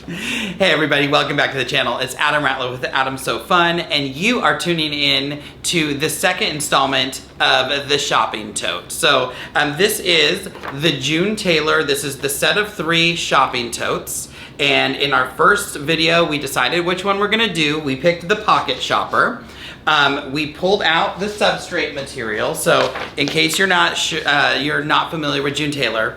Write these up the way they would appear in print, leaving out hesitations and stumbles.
Hey everybody, welcome back to the channel. It's Adam Ratliff with Adam So Fun, and you are tuning in to the second installment of the shopping tote. So this is the June Tailor. This is the set of 3 shopping totes. And in our first video, we decided which one we're gonna do. We picked the pocket shopper. We pulled out the substrate material. So in case you're not familiar with June Tailor,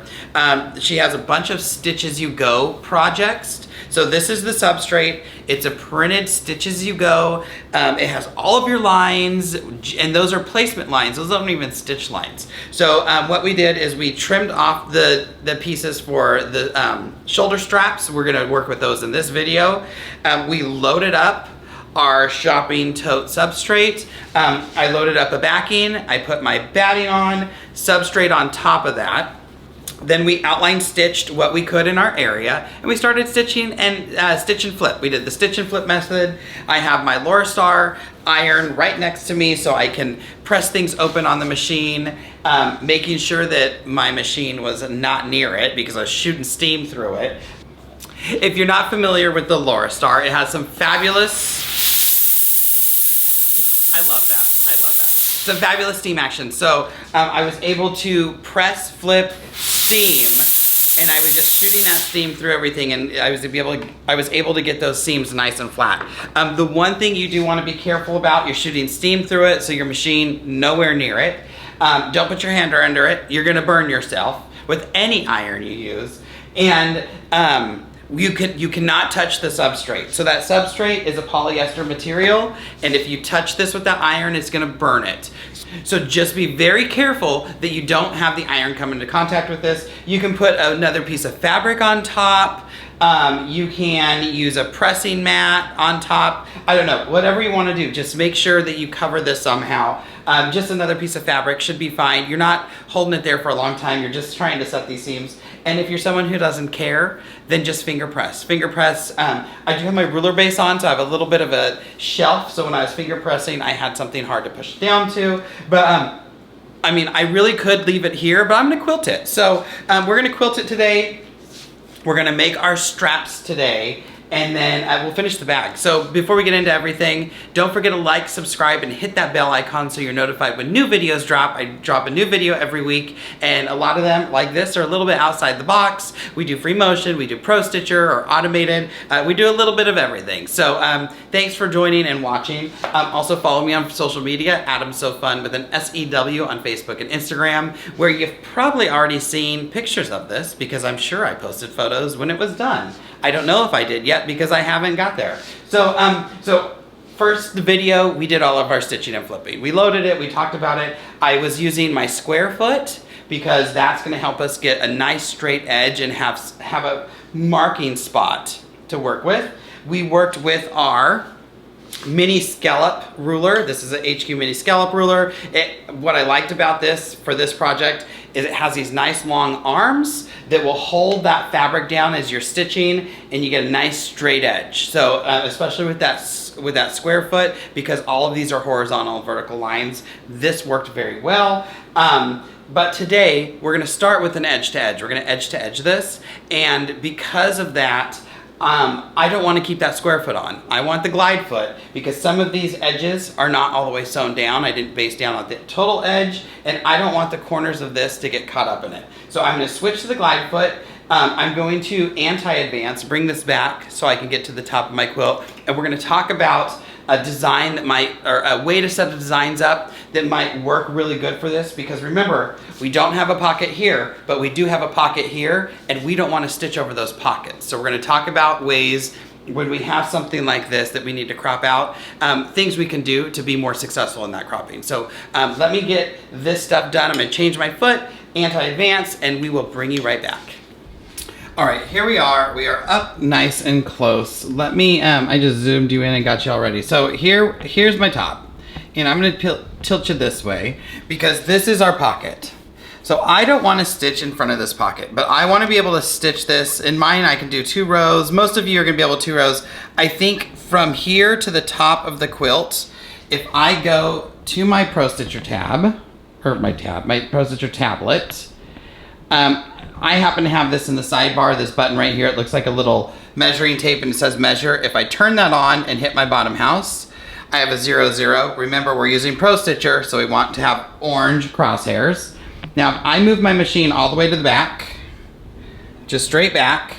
she has a bunch of Stitch As You Go projects. So this is the substrate. It's a printed Stitch As You Go. It has all of your lines, and those are placement lines. Those aren't even stitch lines. So what we did is we trimmed off the pieces for the shoulder straps. We're gonna work with those in this video. We loaded up our shopping tote substrate. I loaded up a backing. I put my batting on, substrate on top of that. Then we outline stitched what we could in our area, and we started stitching and stitch and flip. We did the stitch and flip method. I have my LauraStar Iron right next to me so I can press things open on the machine, making sure that my machine was not near it because I was shooting steam through it. If you're not familiar with the LauraStar, it has some fabulous, I love that. Some fabulous steam action. So I was able to press, flip, steam, and I was just shooting that steam through everything, and I was able to get those seams nice and flat. The one thing you do want to be careful about, you're shooting steam through it, so your machine nowhere near it. Don't put your hand under it. You're gonna burn yourself with any iron you use. And you cannot touch the substrate. So that substrate is a polyester material, and if you touch this with that iron, it's gonna burn it. So just be very careful that you don't have the iron come into contact with this. You can put another piece of fabric on top. You can use a pressing mat on top. I don't know, whatever you wanna do, just make sure that you cover this somehow. Just another piece of fabric should be fine. You're not holding it there for a long time, you're just trying to set these seams. And if you're someone who doesn't care, then just finger press. Finger press, I do have my ruler base on, so I have a little bit of a shelf, so when I was finger pressing, I had something hard to push down to. But I mean, I really could leave it here, but I'm gonna quilt it. So we're gonna quilt it today. We're gonna make our straps today, and then we'll finish the bag. So before we get into everything, don't forget to like, subscribe, and hit that bell icon so you're notified when new videos drop. I drop a new video every week, and a lot of them, like this, are a little bit outside the box. We do free motion, we do Pro Stitcher or automated. We do a little bit of everything. So thanks for joining and watching. Also follow me on social media, Adam So Fun with an S-E-W on Facebook and Instagram, where you've probably already seen pictures of this because I'm sure I posted photos when it was done. I don't know if I did yet because I haven't got there. So first the video, we did all of our stitching and flipping. We loaded it, we talked about it. I was using my square foot because that's gonna help us get a nice straight edge and have a marking spot to work with. We worked with our mini scallop ruler. This is an HQ mini scallop ruler. What I liked about this for this project is it has these nice long arms that will hold that fabric down as you're stitching, and you get a nice straight edge. So especially with that square foot, because all of these are horizontal and vertical lines, this worked very well. But today we're gonna start with an edge to edge. We're gonna edge to edge this, and because of that, I don't want to keep that square foot on. I want the glide foot because some of these edges are not all the way sewn down. I didn't base down on the total edge, and I don't want the corners of this to get caught up in it. So I'm going to switch to the glide foot. I'm going to anti-advance, bring this back so I can get to the top of my quilt, and we're going to talk about a design that might, or a way to set the designs up that might work really good for this, because remember, we don't have a pocket here, but we do have a pocket here, and we don't want to stitch over those pockets. So we're going to talk about ways when we have something like this that we need to crop out, things we can do to be more successful in that cropping. So let me get this stuff done. I'm going to change my foot, anti-advance, and we will bring you right back. All right, here we are. We are up nice and close. Let me, I just zoomed you in and got you all ready. So here's my top. And I'm gonna tilt you this way because this is our pocket. So I don't wanna stitch in front of this pocket, but I wanna be able to stitch this. In mine, I can do 2 rows. Most of you are gonna be able to 2 rows. I think from here to the top of the quilt, if I go to my Pro Stitcher tab, or my Pro Stitcher tablet, I happen to have this in the sidebar, this button right here. It looks like a little measuring tape and it says measure. If I turn that on and hit my bottom house, I have a 0, 0. Remember, we're using Pro Stitcher, so we want to have orange crosshairs. Now, if I move my machine all the way to the back, just straight back,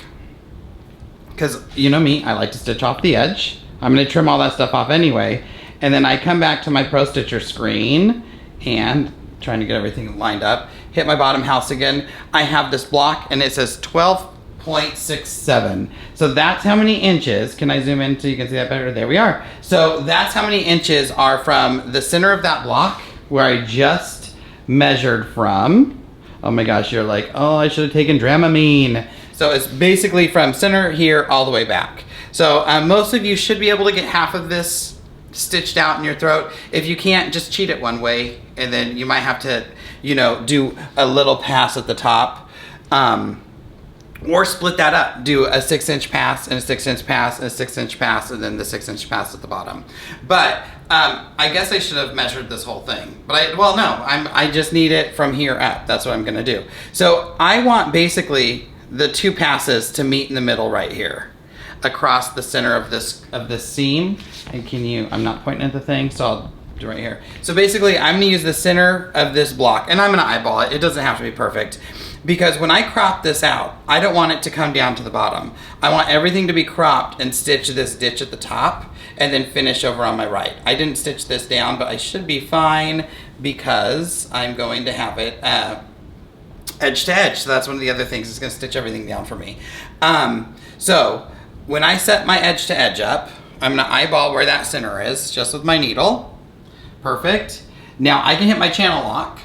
because you know me, I like to stitch off the edge. I'm gonna trim all that stuff off anyway. And then I come back to my Pro Stitcher screen and trying to get everything lined up, hit my bottom house again. I have this block and it says 12.67. So that's how many inches. Can I zoom in so you can see that better? There we are. So that's how many inches are from the center of that block where I just measured from. Oh my gosh, you're like, oh, I should have taken Dramamine. So it's basically from center here all the way back. So most of you should be able to get half of this stitched out in your throat. If you can't, just cheat it one way, and then you might have to, you know, do a little pass at the top, or split that up. Do a 6-inch pass and a 6-inch pass and a 6-inch pass, and then the 6-inch pass at the bottom. But I guess I should have measured this whole thing. But I just need it from here up. That's what I'm gonna do. So I want basically the 2 passes to meet in the middle right here, across the center of this seam. And I'm not pointing at the thing, so I'll do right here. So basically I'm gonna use the center of this block, and I'm gonna eyeball it. It doesn't have to be perfect, because when I crop this out, I don't want it to come down to the bottom. I want everything to be cropped and stitch this ditch at the top and then finish over on my right. I didn't stitch this down, but I should be fine because I'm going to have it edge to edge. So that's one of the other things. It's gonna stitch everything down for me. So when I set my edge to edge up, I'm gonna eyeball where that center is, just with my needle. Perfect. Now I can hit my channel lock.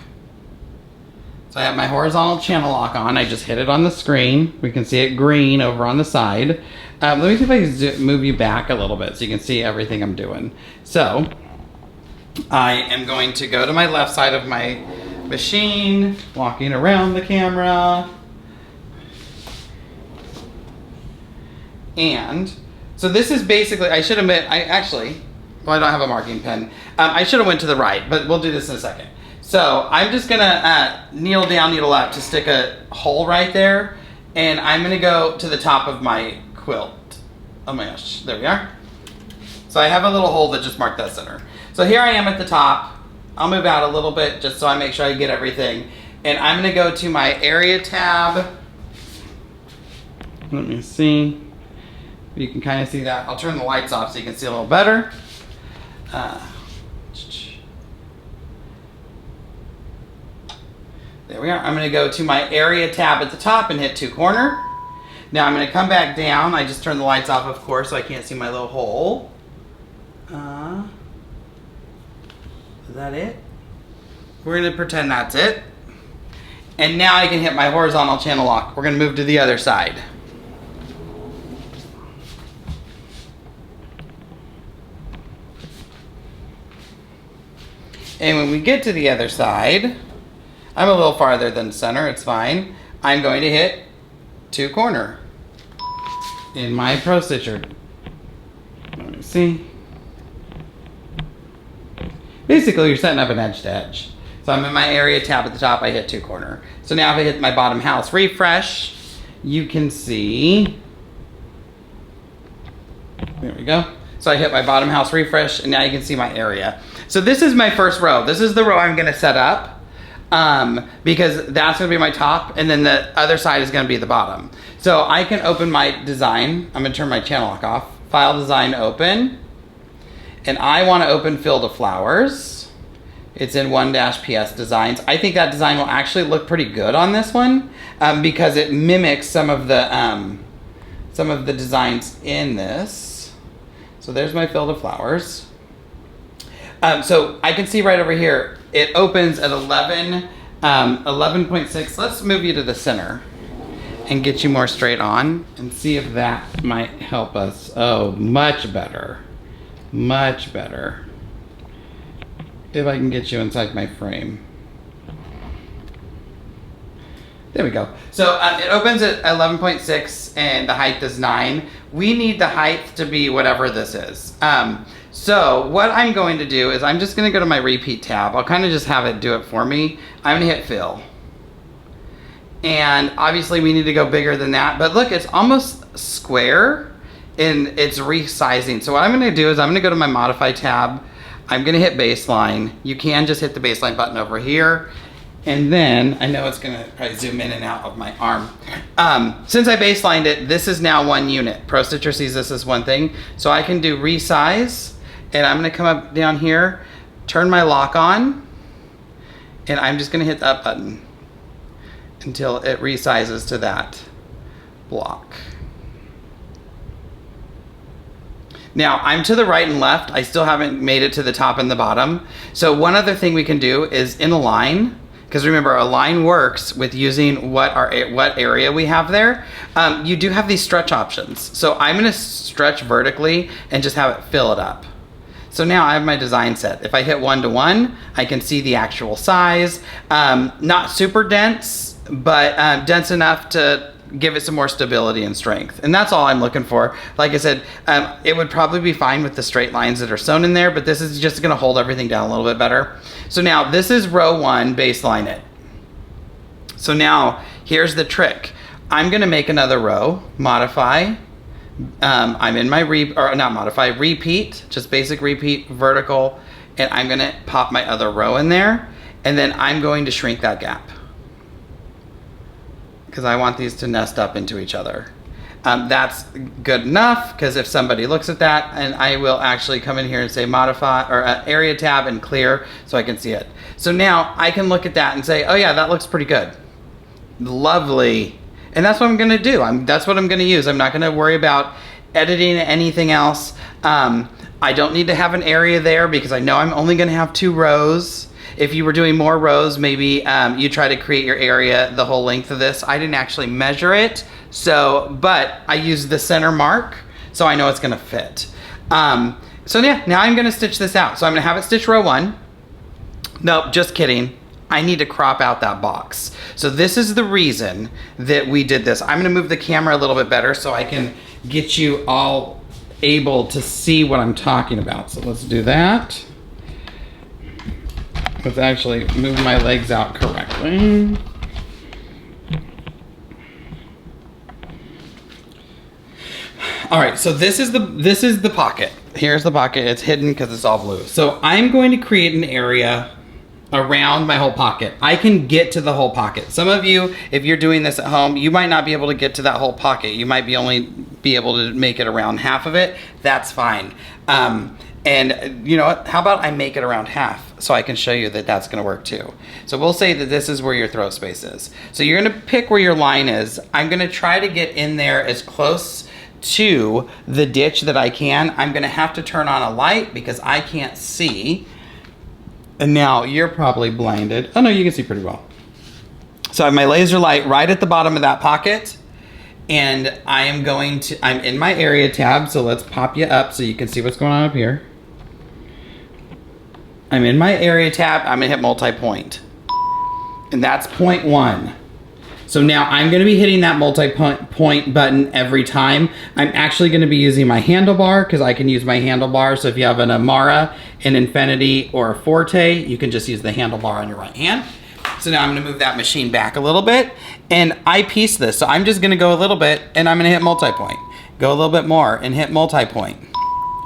So I have my horizontal channel lock on. I just hit it on the screen. We can see it green over on the side. Let me see if I can move you back a little bit so you can see everything I'm doing. So I am going to go to my left side of my machine, walking around the camera. And so this is basically, I should admit, I don't have a marking pen. I should have went to the right, but we'll do this in a second. So I'm just gonna needle down, needle up to stick a hole right there. And I'm gonna go to the top of my quilt. Oh my gosh, there we are. So I have a little hole that just marked that center. So here I am at the top. I'll move out a little bit just so I make sure I get everything. And I'm gonna go to my area tab. Let me see. You can kind of see that. I'll turn the lights off so you can see a little better. There we are. I'm gonna go to my area tab at the top and hit 2 corner. Now I'm gonna come back down. I just turned the lights off, of course, so I can't see my little hole. Is that it? We're gonna pretend that's it. And now I can hit my horizontal channel lock. We're gonna move to the other side. And when we get to the other side, I'm a little farther than center, it's fine. I'm going to hit 2 corner in my Pro Stitcher. Let me see. Basically, you're setting up an edge to edge. So I'm in my area tab at the top, I hit 2 corner. So now if I hit my bottom house refresh, you can see, there we go. So I hit my bottom house refresh, and now you can see my area. So this is my first row. This is the row I'm gonna set up, because that's gonna be my top, and then the other side is gonna be the bottom. So I can open my design. I'm gonna turn my channel lock off. File design open. And I wanna open Field of Flowers. It's in 1-PS Designs. I think that design will actually look pretty good on this one, because it mimics some of the designs in this. So there's my Field of Flowers. So I can see right over here, it opens at 11.6. Let's move you to the center and get you more straight on and see if that might help us. Oh, much better. Much better. If I can get you inside my frame. There we go. So it opens at 11.6 and the height is 9. We need the height to be whatever this is. So what I'm going to do is I'm just going to go to my repeat tab. I'll kind of just have it do it for me. I'm going to hit fill. And obviously we need to go bigger than that. But look, it's almost square and it's resizing. So what I'm gonna do is I'm gonna go to my modify tab. I'm gonna hit baseline. You can just hit the baseline button over here. And then, I know it's gonna probably zoom in and out of my arm. Since I baselined it, this is now 1 unit. Pro Stitcher sees this as one thing. So I can do resize, and I'm gonna come up down here, turn my lock on, and I'm just gonna hit the up button until it resizes to that block. Now, I'm to the right and left. I still haven't made it to the top and the bottom. So one other thing we can do is in a line, because remember, a line works with using what area we have there. You do have these stretch options. So I'm gonna stretch vertically and just have it fill it up. So now I have my design set. If I hit 1 to 1, I can see the actual size. Not super dense, but dense enough to give it some more stability and strength. And that's all I'm looking for. Like I said, it would probably be fine with the straight lines that are sewn in there, but this is just gonna hold everything down a little bit better. So now this is row 1, baseline it. So now here's the trick. I'm gonna make another row, modify. I'm in my repeat, just basic repeat, vertical, and I'm gonna pop my other row in there, and then I'm going to shrink that gap, because I want these to nest up into each other. That's good enough, because if somebody looks at that, and I will actually come in here and say modify, or area tab and clear, so I can see it. So now I can look at that and say, oh yeah, that looks pretty good. Lovely. And that's what I'm gonna do. That's what I'm gonna use. I'm not gonna worry about editing anything else. I don't need to have an area there because I know I'm only gonna have 2 rows. If you were doing more rows, maybe you try to create your area the whole length of this. I didn't actually measure it, but I used the center mark, so I know it's gonna fit. So yeah, now I'm gonna stitch this out. So I'm gonna have it stitch row 1. Nope, just kidding. I need to crop out that box. So this is the reason that we did this. I'm gonna move the camera a little bit better so I can get you all able to see what I'm talking about. So let's do that. Let's actually move my legs out correctly. All right, so this is the pocket. Here's the pocket. It's hidden because it's all blue. So I'm going to create an area around my whole pocket. I can get to the whole pocket. Some of you, if you're doing this at home, you might not be able to get to that whole pocket. You might only be able to make it around half of it. That's fine. And you know what? How about I make it around half so I can show you that that's gonna work too. So we'll say that this is where your throw space is. So you're gonna pick where your line is. I'm gonna try to get in there as close to the ditch that I can. I'm gonna have to turn on a light because I can't see. And now you're probably blinded. Oh no, you can see pretty well. So I have my laser light right at the bottom of that pocket. And I'm in my area tab, so let's pop you up so you can see what's going on up here. I'm in my area tab, I'm gonna hit multi-point. And that's point 1. So now I'm gonna be hitting that multi-point button every time. I'm actually gonna be using my handlebar because I can use my handlebar. So if you have an Amara, an Infinity, or a Forte, you can just use the handlebar on your right hand. So now I'm gonna move that machine back a little bit and I piece this. So I'm just gonna go a little bit and I'm gonna hit multi-point. Go a little bit more and hit multi-point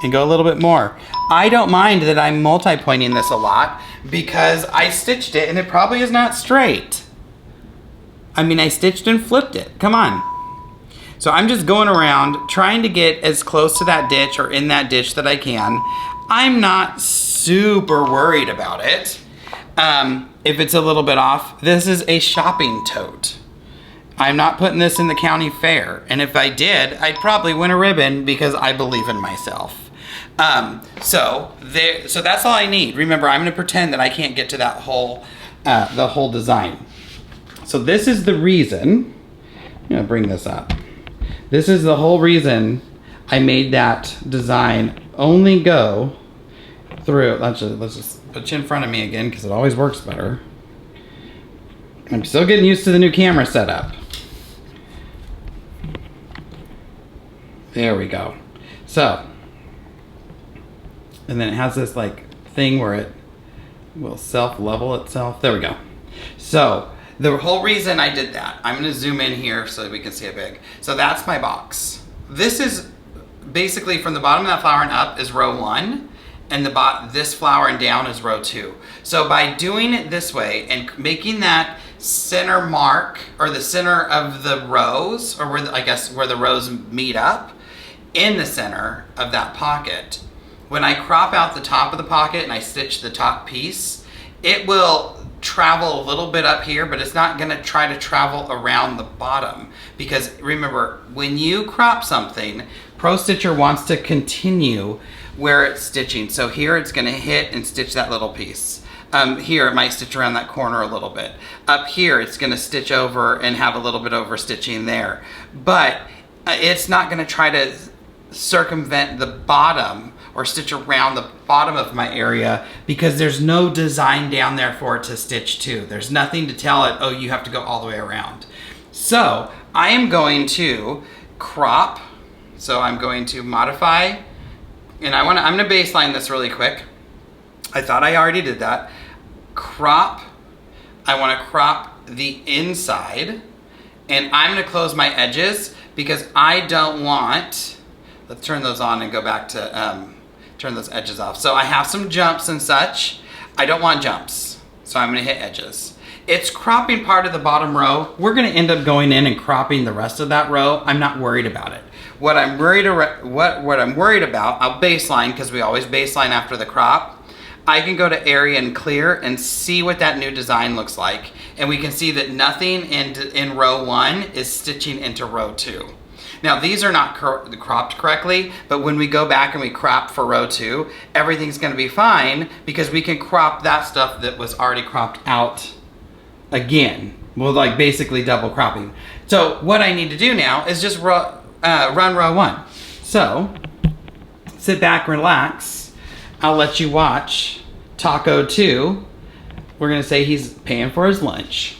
and go a little bit more. I don't mind that I'm multi-pointing this a lot because I stitched it and it probably is not straight. I mean, I stitched and flipped it, come on. So I'm just going around trying to get as close to that ditch or in that ditch that I can. I'm not super worried about it. If it's a little bit off, this is a shopping tote. I'm not putting this in the county fair. And if I did, I'd probably win a ribbon because I believe in myself. So that's all I need. Remember, I'm gonna pretend that I can't get to that whole, the whole design. So this is the reason, I'm gonna bring this up. This is the whole reason I made that design only go through, let's just put you in front of me again because it always works better. I'm still getting used to the new camera setup. There we go. So, and then it has this like thing where it will self-level itself. There we go. So the whole reason I did that, I'm gonna zoom in here so we can see it big. So that's my box. this is basically from the bottom of that flower and up is row 1, and this flower and down is row 2. So by doing it this way and making that center mark, or the center of the rows, or where where the rows meet up in the center of that pocket, when I crop out the top of the pocket and I stitch the top piece, it will travel a little bit up here, but it's not going to try to travel around the bottom, because remember, when you crop something, Pro Stitcher wants to continue where it's stitching. So here it's going to hit and stitch that little piece. Here it might stitch around that corner a little bit. Up here it's going to stitch over and have a little bit over stitching there. But it's not going to try to circumvent the bottom or stitch around the bottom of my area, because there's no design down there for it to stitch to. There's nothing to tell it, oh, you have to go all the way around. So I am going to crop. So I'm going to modify, and I'm gonna baseline this really quick. I thought I already did that. Crop, I wanna crop the inside, and I'm gonna close my edges because I don't want, let's turn those on and go back to turn those edges off. So I have some jumps and such. I don't want jumps, so I'm gonna hit edges. It's cropping part of the bottom row. We're gonna end up going in and cropping the rest of that row. I'm not worried about it. What I'm worried about, I'll baseline, because we always baseline after the crop. I can go to area and clear and see what that new design looks like. And we can see that nothing in row 1 is stitching into row 2. Now these are not cropped correctly, but when we go back and we crop for row 2, everything's gonna be fine, because we can crop that stuff that was already cropped out again. We'll like basically double cropping. So what I need to do now is just run row 1. So sit back, relax. I'll let you watch Taco 2. We're gonna say he's paying for his lunch.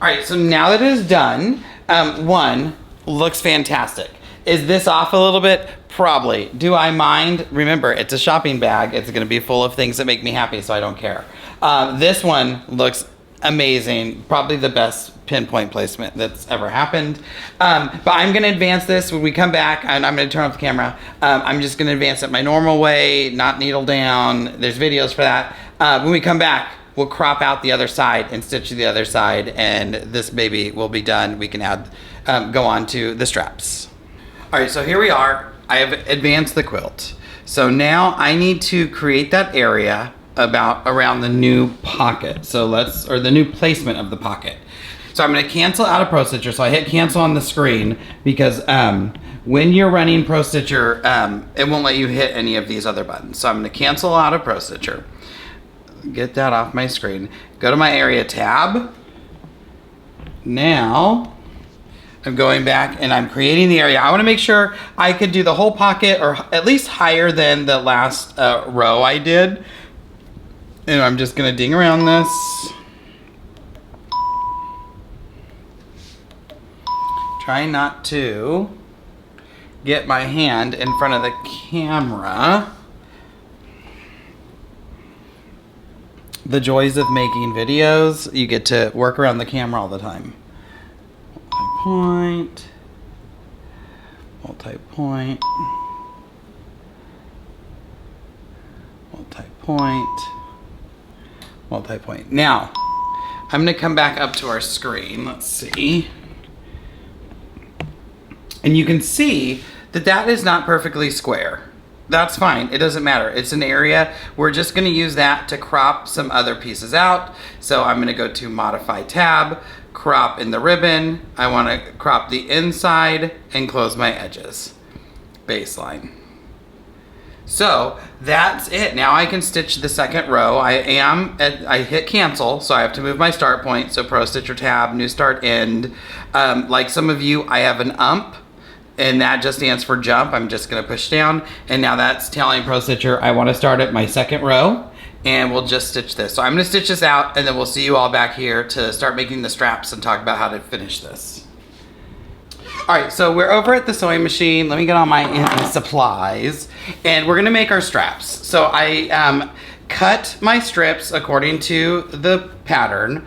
All right, so now that it is done, one, looks fantastic. Is this off a little bit? Probably. Do I mind? Remember, it's a shopping bag. It's gonna be full of things that make me happy, so I don't care. This one looks amazing. Probably the best pinpoint placement that's ever happened. But I'm gonna advance this when we come back, and I'm gonna turn off the camera. I'm just gonna advance it my normal way, not needle down. There's videos for that. When we come back, we'll crop out the other side and stitch the other side, and this baby will be done. We can add, go on to the straps. All right, so here we are. I have advanced the quilt. So now I need to create that area around the new pocket. So or the new placement of the pocket. So I'm gonna cancel out of Pro Stitcher. So I hit cancel on the screen because when you're running Pro Stitcher, it won't let you hit any of these other buttons. So I'm gonna cancel out of Pro Stitcher. Get that off my screen. Go to my area tab. Now, I'm going back and I'm creating the area. I wanna make sure I could do the whole pocket or at least higher than the last row I did. And I'm just gonna ding around this. Try not to get my hand in front of the camera. The joys of making videos, you get to work around the camera all the time. Multi-point, multi-point, multi-point, multi-point. Now, I'm gonna come back up to our screen. Let's see. And you can see that that is not perfectly square. That's fine, it doesn't matter. It's an area. We're just gonna use that to crop some other pieces out. So I'm gonna go to Modify tab, crop in the ribbon. I wanna crop the inside and close my edges. Baseline. So that's it. Now I can stitch the second row. I hit cancel, so I have to move my start point. So Pro Stitcher tab, new start end. Like some of you, I have an ump, and that just stands for jump. I'm just gonna push down, and now that's telling Pro Stitcher I wanna start at my second row, and we'll just stitch this. So I'm gonna stitch this out, and then we'll see you all back here to start making the straps and talk about how to finish this. All right, so we're over at the sewing machine. Let me get all my supplies, and we're gonna make our straps. So I cut my strips according to the pattern,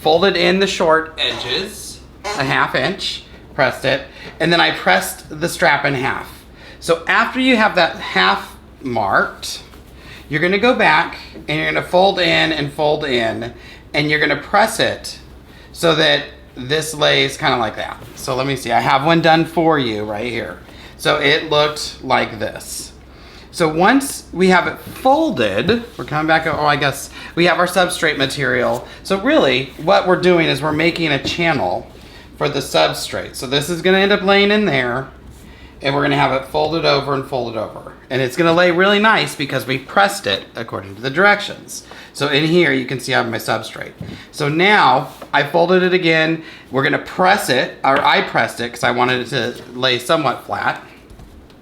folded in the short edges, a 1/2 inch, pressed it, and then I pressed the strap in half. So after you have that half marked, you're gonna go back and you're gonna fold in, and you're gonna press it so that this lays kind of like that. So let me see, I have one done for you right here. So it looked like this. So once we have it folded, we're coming back, I guess we have our substrate material. So really what we're doing is we're making a channel for the substrate. So this is gonna end up laying in there, and we're gonna have it folded over and folded over. And it's gonna lay really nice because we pressed it according to the directions. So in here, you can see I have my substrate. So now, I folded it again. We're gonna press it, or I pressed it because I wanted it to lay somewhat flat.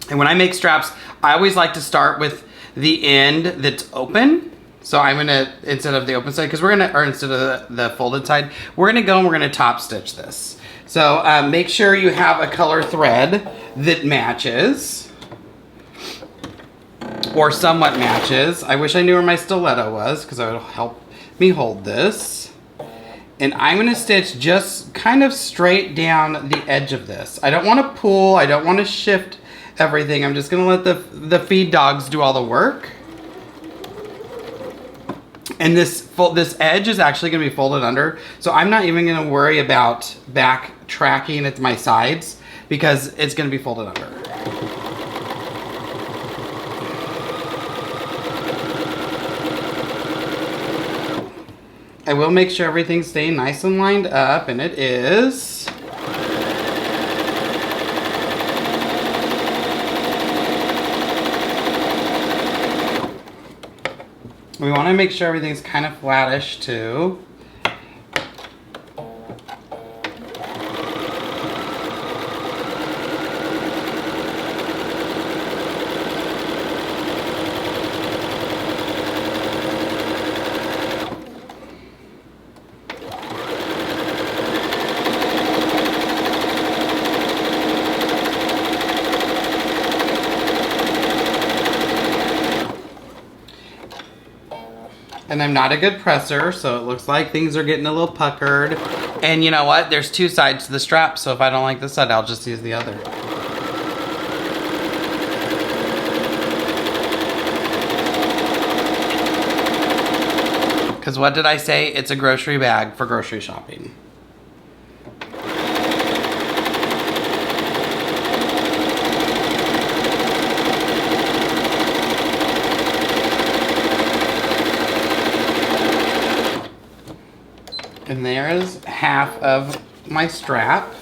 And when I make straps, I always like to start with the end that's open. So I'm gonna, instead of the open side, instead of the folded side, we're gonna go and we're gonna top stitch this. So make sure you have a color thread that matches, or somewhat matches. I wish I knew where my stiletto was because it would help me hold this. And I'm gonna stitch just kind of straight down the edge of this. I don't wanna pull, I don't wanna shift everything. I'm just gonna let the feed dogs do all the work. And this edge is actually gonna be folded under, so I'm not even gonna worry about back tracking at my sides because it's gonna be folded under. I will make sure everything's staying nice and lined up, and it is. We want to make sure everything's kind of flattish too. and I'm not a good presser, so it looks like things are getting a little puckered. And you know what? There's two sides to the strap, so if I don't like this side, I'll just use the other. Because what did I say? It's a grocery bag for grocery shopping. And there's half of my strap.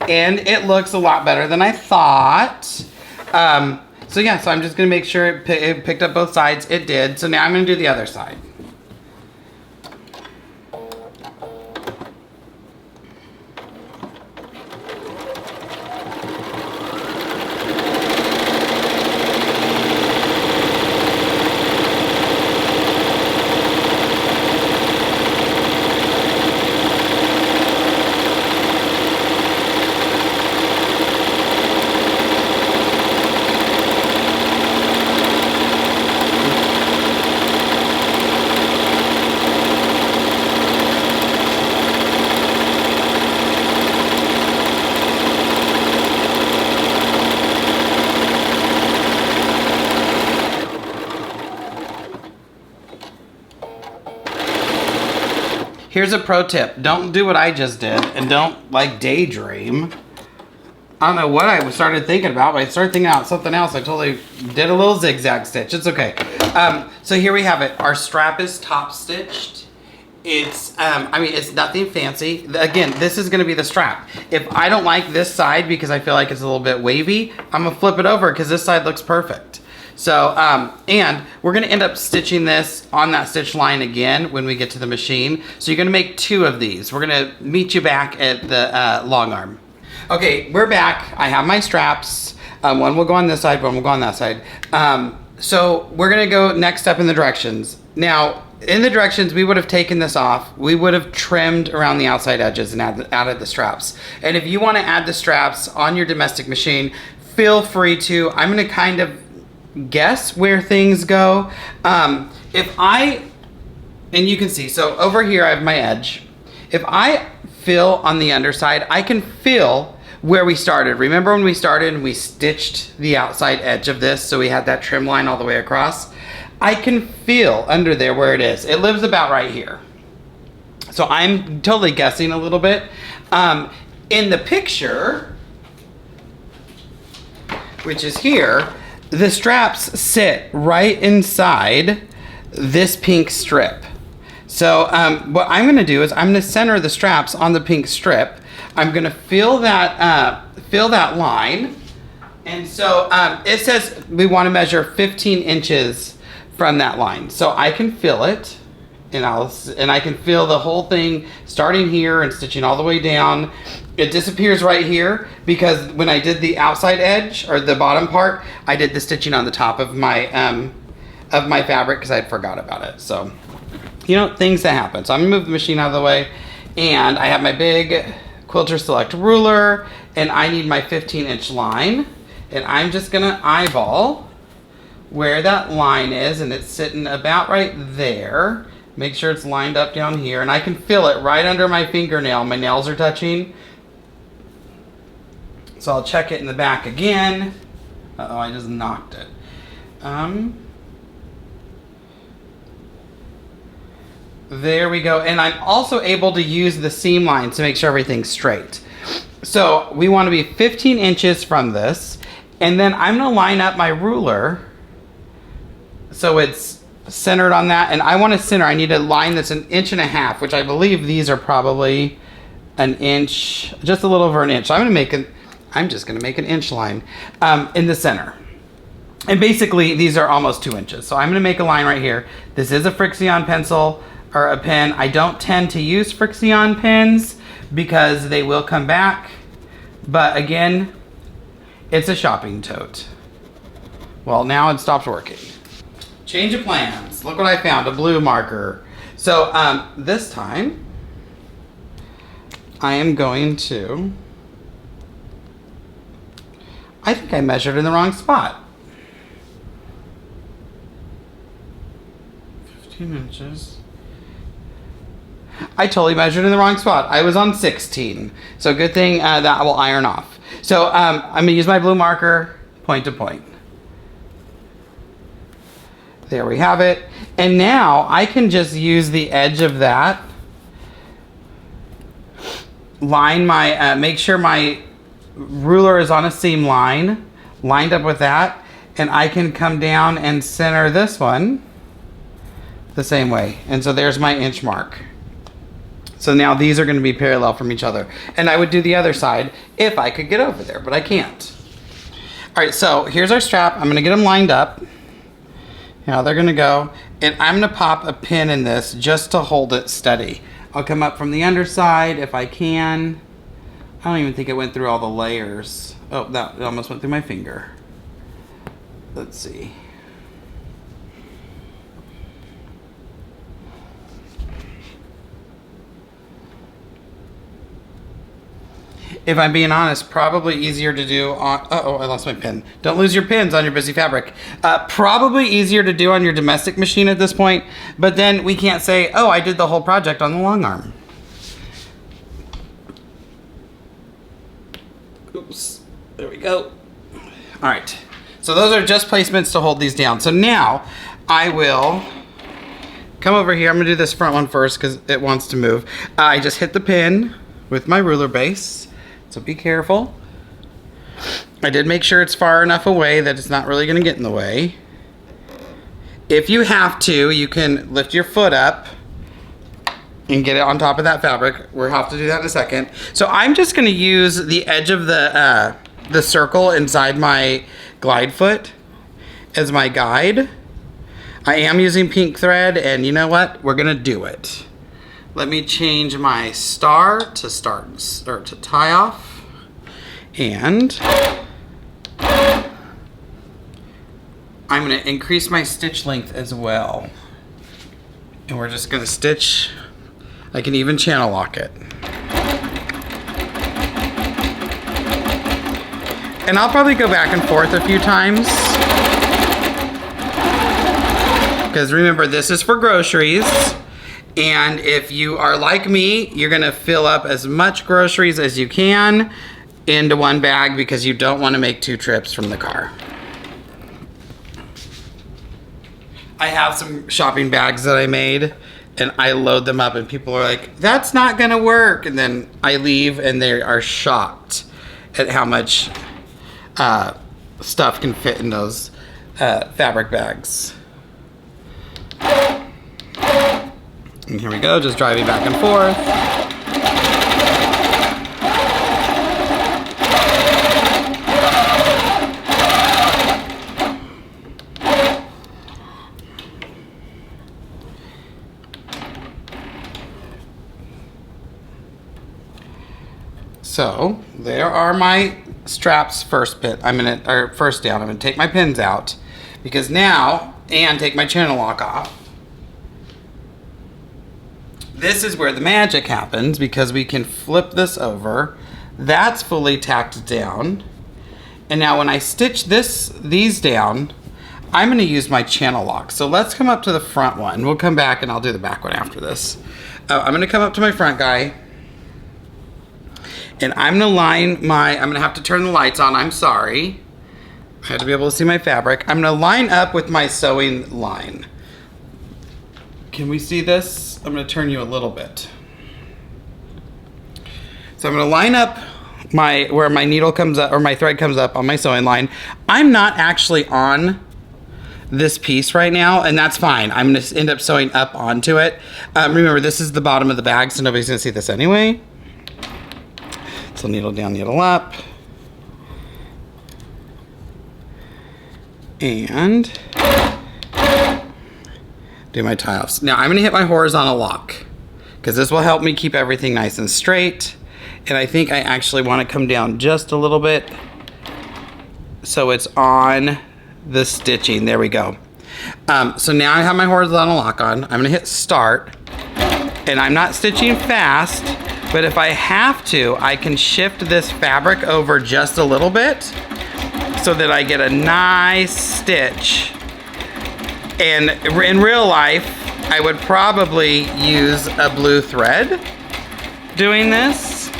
And it looks a lot better than I thought. So yeah, so I'm just gonna make sure it picked up both sides. It did. So now I'm gonna do the other side. Here's a pro tip. Don't do what I just did and don't like daydream. I don't know what I started thinking about, but I started thinking about something else. I totally did a little zigzag stitch. It's okay. So here we have it. Our strap is top stitched. It's, I mean, it's nothing fancy. Again, this is gonna be the strap. If I don't like this side because I feel like it's a little bit wavy, I'm gonna flip it over because this side looks perfect. So, and we're gonna end up stitching this on that stitch line again when we get to the machine. So you're gonna make two of these. We're gonna meet you back at the long arm. Okay, we're back. I have my straps. One will go on this side, one will go on that side. So we're gonna go next up in the directions. Now, in the directions, we would have taken this off. We would have trimmed around the outside edges and added the straps. And if you wanna add the straps on your domestic machine, feel free to. I'm gonna kind of guess where things go. And you can see, so over here I have my edge. If I fill on the underside, I can feel where we started. Remember when we started and we stitched the outside edge of this, so we had that trim line all the way across? I can feel under there where it is. It lives about right here. So I'm totally guessing a little bit. In the picture, which is here, the straps sit right inside this pink strip. So what I'm gonna do is I'm gonna center the straps on the pink strip. I'm gonna fill that line. And so it says we wanna measure 15 inches from that line. So I can fill it and I can feel the whole thing starting here and stitching all the way down. It disappears right here because when I did the outside edge or the bottom part, I did the stitching on the top of my fabric because I forgot about it. So, you know, things that happen. So I'm gonna move the machine out of the way, and I have my big Quilter Select ruler, and I need my 15-inch line, and I'm just gonna eyeball where that line is, and it's sitting about right there. Make sure it's lined up down here, and I can feel it right under my fingernail. My nails are touching. So I'll check it in the back again. Uh-oh, I just knocked it. There we go. And I'm also able to use the seam line to make sure everything's straight. So we want to be 15 inches from this, and then I'm gonna line up my ruler so it's centered on that, and I want to center. I need a line that's 1.5 inches, which I believe these are probably 1 inch, just a little over 1 inch. So I'm just gonna make an inch line in the center. And basically these are almost 2 inches. So I'm gonna make a line right here. This is a Frixion pencil or a pen. I don't tend to use Frixion pens because they will come back. But again, it's a shopping tote. Well, now it stops working. Change of plans. Look what I found, a blue marker. So this time, I am going to, I think I measured in the wrong spot. 15 14 inches. I totally measured in the wrong spot. I was on 16. So good thing that will iron off. So I'm gonna use my blue marker, point to point. There we have it. And now I can just use the edge of that, line my, make sure my ruler is on a seam line, lined up with that, and I can come down and center this one the same way. And so there's my inch mark. So now these are gonna be parallel from each other. And I would do the other side if I could get over there, but I can't. All right, so here's our strap. I'm gonna get them lined up. Now they're gonna go, and I'm gonna pop a pin in this just to hold it steady. I'll come up from the underside if I can. I don't even think it went through all the layers. Oh, that almost went through my finger. Let's see. If I'm being honest, probably easier to do on, uh-oh, I lost my pin. Don't lose your pins on your busy fabric. Probably easier to do on your domestic machine at this point, but then we can't say, oh, I did the whole project on the long arm. Oops, there we go. All right, so those are just placements to hold these down. So now I will come over here. I'm gonna do this front one first because it wants to move. I just hit the pin with my ruler base. So be careful. I did make sure it's far enough away that it's not really gonna get in the way. If you have to, you can lift your foot up and get it on top of that fabric. We'll have to do that in a second. So I'm just gonna use the edge of the circle inside my glide foot as my guide. I am using pink thread, and you know what? We're gonna do it. Let me change my star to start or to tie off, and I'm going to increase my stitch length as well. And we're just going to stitch. I can even channel lock it. And I'll probably go back and forth a few times, because remember, this is for groceries. And if you are like me, you're gonna fill up as much groceries as you can into one bag because you don't wanna make 2 trips from the car. I have some shopping bags that I made, and I load them up and people are like, that's not gonna work. And then I leave and they are shocked at how much stuff can fit in those fabric bags. And here we go, just driving back and forth. So there are my straps first down. I'm gonna take my pins out because now, and take my channel lock off. This is where the magic happens because we can flip this over. That's fully tacked down. And now when I stitch these down, I'm gonna use my channel lock. So let's come up to the front one. We'll come back and I'll do the back one after this. I'm gonna come up to my front guy, and I'm gonna have to turn the lights on, I'm sorry. I had to be able to see my fabric. I'm gonna line up with my sewing line. Can we see this? I'm gonna turn you a little bit. So I'm gonna line up where my needle comes up, or my thread comes up on my sewing line. I'm not actually on this piece right now, and that's fine. I'm gonna end up sewing up onto it. Remember, this is the bottom of the bag, so nobody's gonna see this anyway. So needle down, needle up. And do my tie offs. Now I'm gonna hit my horizontal lock because this will help me keep everything nice and straight. And I think I actually wanna come down just a little bit so it's on the stitching. There we go. So now I have my horizontal lock on. I'm gonna hit start, and I'm not stitching fast, but if I have to, I can shift this fabric over just a little bit so that I get a nice stitch. And in real life, I would probably use a blue thread doing this.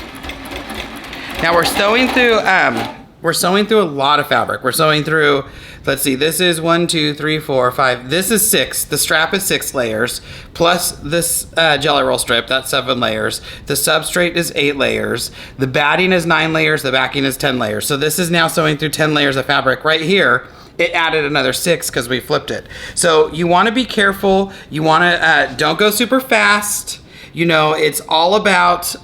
Now we're sewing through a lot of fabric. We're sewing through, let's see, this is 1, 2, 3, 4, 5. This is 6. The strap is 6 layers, plus this jelly roll strip, that's 7 layers. The substrate is 8 layers. The batting is 9 layers, the backing is 10 layers. So this is now sewing through 10 layers of fabric. Right here, it added another 6 because we flipped it. So you wanna be careful. You wanna, don't go super fast. You know, it's all about,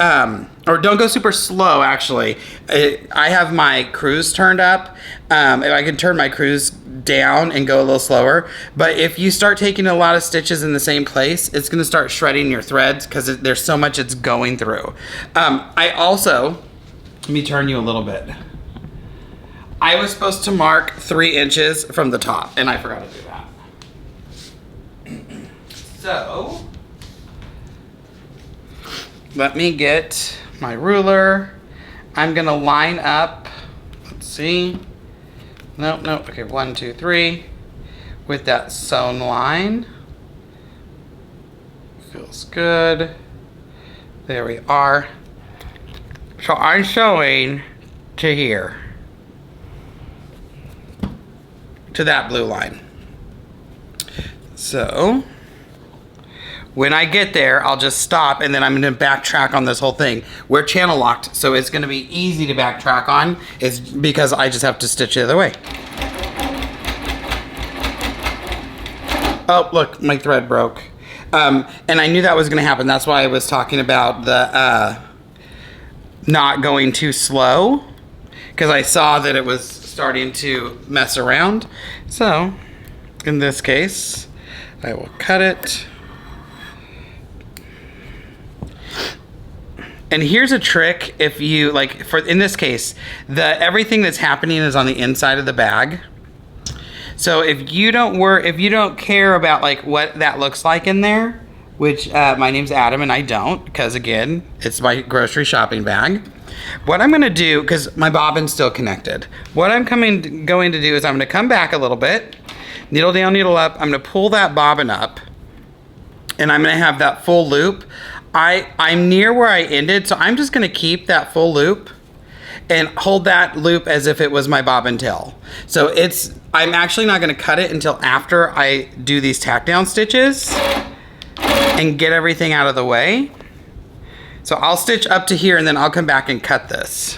or don't go super slow, actually. I have my cruise turned up. If I can turn my cruise down and go a little slower. But if you start taking a lot of stitches in the same place, it's gonna start shredding your threads because there's so much it's going through. I also, let me turn you a little bit. I was supposed to mark 3 inches from the top, and I forgot to do that. So, let me get my ruler. I'm gonna line up, let's see. No, okay, 1, 2, 3. With that sewn line. Feels good. There we are. So I'm sewing to here. To that blue line. So, when I get there, I'll just stop and then I'm gonna backtrack on this whole thing. We're channel locked, so it's gonna be easy to backtrack on. It's because I just have to stitch the other way. Oh, look, my thread broke. And I knew that was gonna happen. That's why I was talking about the not going too slow, because I saw that it was starting to mess around. So, in this case, I will cut it. And here's a trick if you, like, in this case, everything that's happening is on the inside of the bag. So if you don't care about like what that looks like in there, which my name's Adam and I don't, because again, it's my grocery shopping bag. What I'm gonna do, because my bobbin's still connected, what I'm going to do is I'm gonna come back a little bit, needle down, needle up, I'm gonna pull that bobbin up, and I'm gonna have that full loop. I'm near where I ended, so I'm just gonna keep that full loop and hold that loop as if it was my bobbin tail. So I'm actually not gonna cut it until after I do these tack down stitches and get everything out of the way. So I'll stitch up to here and then I'll come back and cut this.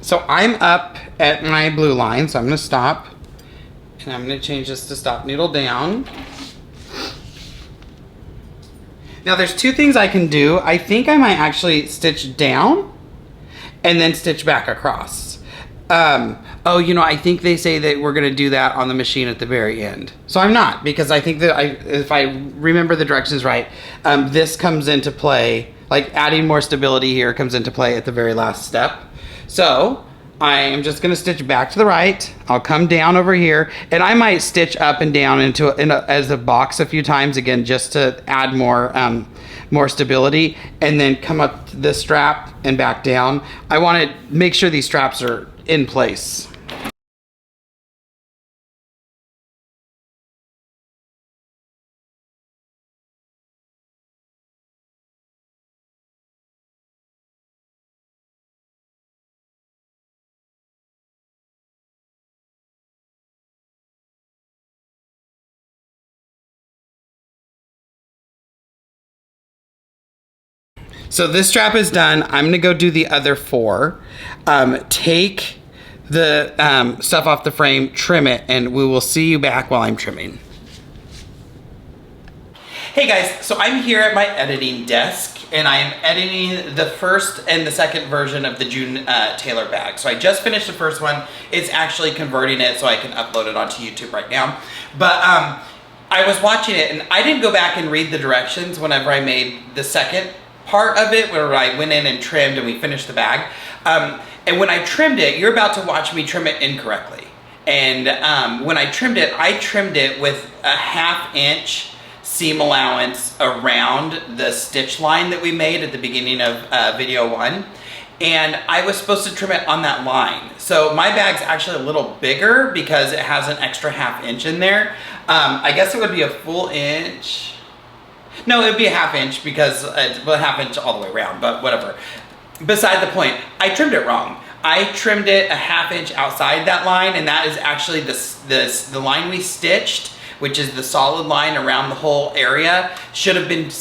So I'm up at my blue line, so I'm gonna stop. And I'm gonna change this to stop needle down. Now there's 2 things I can do. I think I might actually stitch down and then stitch back across. Oh, you know, I think they say that we're gonna do that on the machine at the very end. So I'm not, because I think that if I remember the directions right, this comes into play, like adding more stability here comes into play at the very last step. So I am just gonna stitch back to the right. I'll come down over here, and I might stitch up and down as a box a few times again, just to add more stability, and then come up to this strap and back down. I want to make sure these straps are in place. So this strap is done. I'm gonna go do the other 4. Take the stuff off the frame, trim it, and we will see you back while I'm trimming. Hey guys, so I'm here at my editing desk and I am editing the first and the second version of the June Tailor bag. So I just finished the first one. It's actually converting it so I can upload it onto YouTube right now. But I was watching it and I didn't go back and read the directions whenever I made the second part of it, where I went in and trimmed and we finished the bag. And when I trimmed it, you're about to watch me trim it incorrectly. And when I trimmed it with a 1/2 inch seam allowance around the stitch line that we made at the beginning of video 1. And I was supposed to trim it on that line. So my bag's actually a little bigger because it has an extra 1/2 inch in there. I guess it would be a full inch. No, it would be a 1/2 inch because it's a 1/2 inch all the way around, but whatever. Beside the point, I trimmed it wrong. I trimmed it a 1/2 inch outside that line, and that is actually the line we stitched, which is the solid line around the whole area, should have been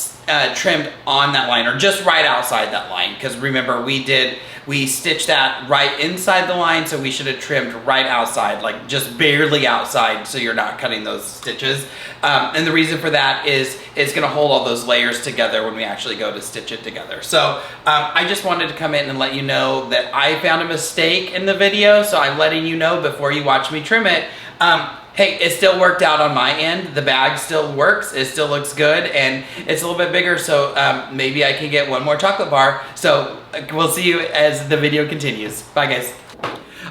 trimmed on that line, or just right outside that line. Because remember, we stitched that right inside the line, so we should have trimmed right outside, like just barely outside, so you're not cutting those stitches. And the reason for that is it's gonna hold all those layers together when we actually go to stitch it together. So I just wanted to come in and let you know that I found a mistake in the video, so I'm letting you know before you watch me trim it. Hey, it still worked out on my end. The bag still works, it still looks good, and it's a little bit bigger, so maybe I can get one more chocolate bar. So we'll see you as the video continues. Bye, guys.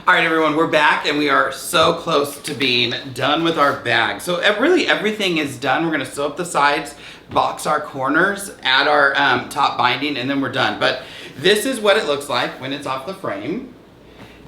All right, everyone, we're back, and we are so close to being done with our bag. So really everything is done. We're gonna sew up the sides, box our corners, add our top binding, and then we're done. But this is what it looks like when it's off the frame.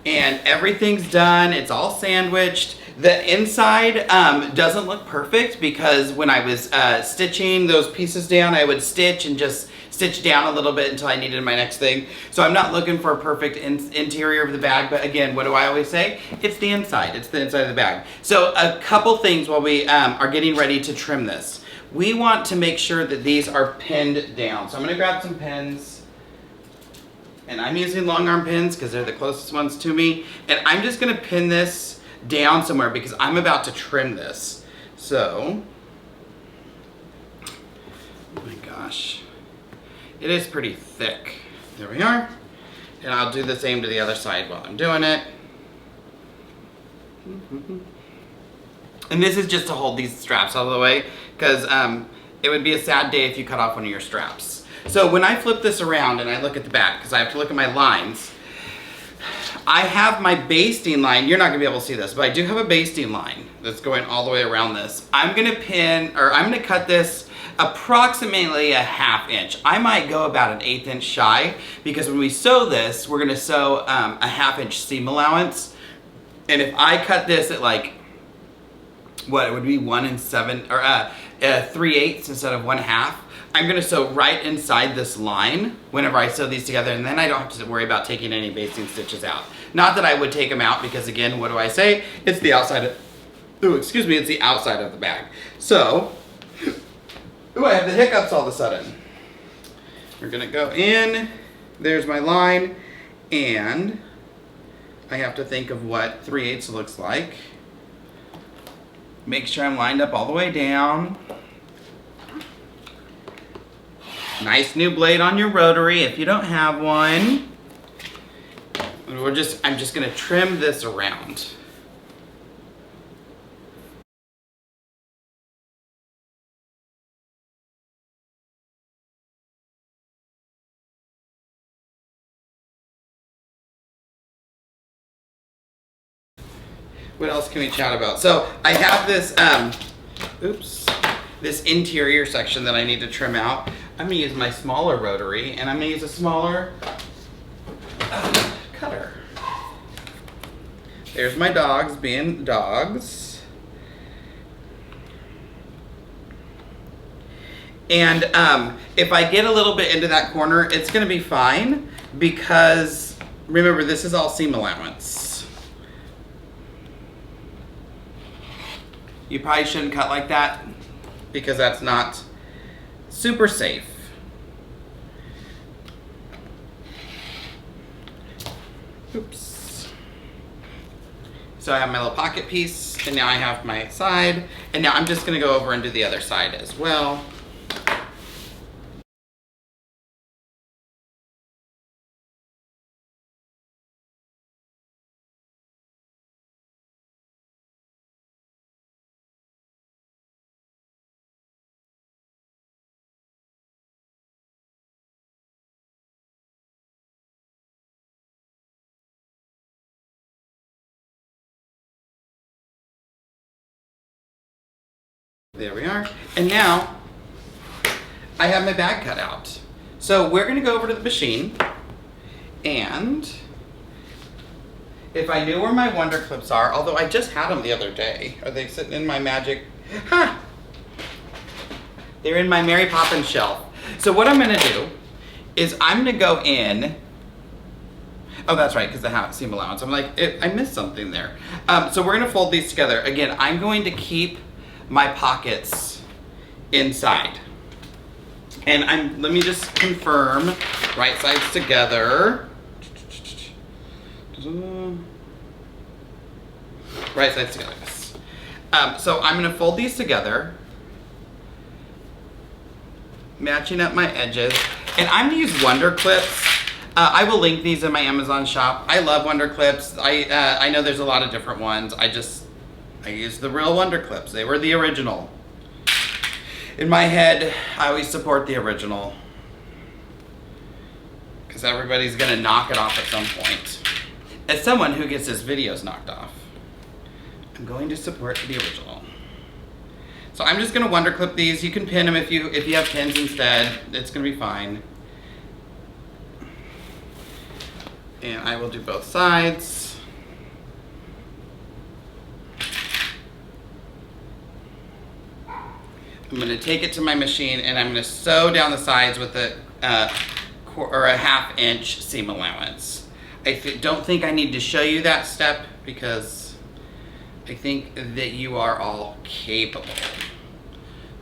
And everything's done, it's all sandwiched. The inside doesn't look perfect because when I was stitching those pieces down, I would stitch and just stitch down a little bit until I needed my next thing. So I'm not looking for a perfect interior of the bag, but again, what do I always say? It's the inside of the bag. So a couple things while we are getting ready to trim this. We want to make sure that these are pinned down. So I'm gonna grab some pins. And I'm using long arm pins because they're the closest ones to me. And I'm just gonna pin this down somewhere because I'm about to trim this. So, oh my gosh, it is pretty thick. There we are. And I'll do the same to the other side while I'm doing it. And this is just to hold these straps out of the way because it would be a sad day if you cut off one of your straps. So when I flip this around and I look at the back, because I have to look at my lines, I have my basting line. You're not gonna be able to see this, but I do have a basting line that's going all the way around this. I'm gonna cut this approximately a 1/2 inch. I might go about an 1/8 inch shy because when we sew this, we're gonna sew a 1/2 inch seam allowance. And if I cut this at like, what, it would be 1 7 or 3/8 instead of 1/2. I'm gonna sew right inside this line whenever I sew these together, and then I don't have to worry about taking any basting stitches out. Not that I would take them out because again, what do I say? It's the outside of, it's the outside of the bag. So, I have the hiccups all of a sudden. We're gonna go in, there's my line, and I have to think of what 3/8 looks like. Make sure I'm lined up all the way down. Nice new blade on your rotary if you don't have one. I'm just gonna trim this around. What else can we chat about? So I have this, this interior section that I need to trim out. I'm gonna use my smaller rotary and I'm gonna use a smaller cutter. There's my dogs being dogs. And if I get a little bit into that corner, it's gonna be fine because remember, this is all seam allowance. You probably shouldn't cut like that because that's not super safe. Oops. So I have my little pocket piece, and now I have my side, and now I'm just gonna go over and do the other side as well. There we are. And now I have my bag cut out. So we're gonna go over to the machine, and if I knew where my Wonder Clips are, although I just had them the other day. Are they sitting in my magic? Huh. They're in my Mary Poppins shelf. So what I'm gonna do is I'm gonna go in. Oh, that's right, because the hat seam allowance. I'm like, I missed something there. So we're gonna fold these together. Again, I'm going to keep my pockets inside. And let me just confirm, right sides together. Right sides together, yes. So I'm gonna fold these together, matching up my edges. And I'm gonna use Wonder Clips. I will link these in my Amazon shop. I love Wonder Clips. I know there's a lot of different ones. I use the real Wonder Clips. They were the original. In my head, I always support the original, because everybody's gonna knock it off at some point. As someone who gets his videos knocked off, I'm going to support the original. So I'm just gonna Wonder Clip these. You can pin them if you have pins instead. It's gonna be fine. And I will do both sides. I'm gonna take it to my machine and I'm gonna sew down the sides with a 1/2 inch seam allowance. I don't think I need to show you that step because I think that you are all capable.